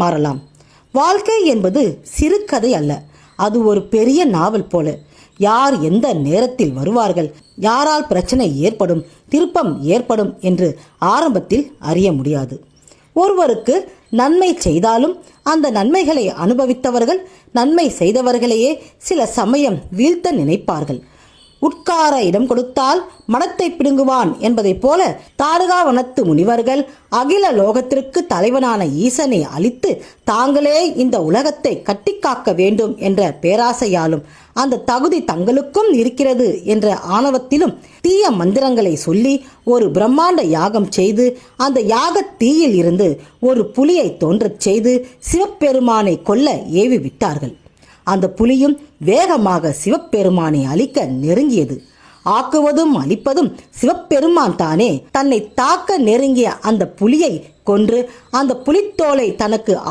மாறலாம். வாழ்க்கை என்பது சிறுகதை அல்ல, அது ஒரு பெரிய நாவல் போல. யார் எந்த நேரத்தில் வருவார்கள், யாரால் பிரச்சனை ஏற்படும், திருப்பம் ஏற்படும் என்று ஆரம்பத்தில் அறிய முடியாது. ஒருவருக்கு நன்மை செய்தாலும் அந்த நன்மைகளை அனுபவித்தவர்கள் நன்மை செய்தவர்களையே சில சமயம் வீழ்த்த நினைப்பார்கள். உட்கார இடம் கொடுத்தால் மனத்தை பிடுங்குவான் என்பதைப் போல தாரகாவனத்து முனிவர்கள் அகில லோகத்திற்கு தலைவனான ஈசனை அழித்து தாங்களே இந்த உலகத்தை கட்டிக்காக்க வேண்டும் என்ற பேராசையாலும் அந்த தகுதி தங்களுக்கும் இருக்கிறது என்ற ஆணவத்திலும் தீய மந்திரங்களை சொல்லி ஒரு பிரம்மாண்ட யாகம் செய்து அந்த யாக தீயில் இருந்து ஒரு புலியை தோன்றச் செய்து சிவபெருமானை கொல்ல ஏவி விட்டார்கள். அந்த புலியும் வேகமாக சிவபெருமானை அழிக்க நெருங்கியது. ஆக்குவதும் அழிப்பதும் சிவபெருமான் தானே. தன்னை தாக்க நெருங்கிய அந்த புலியை கொன்று அந்த புலித்தோலை தனக்கு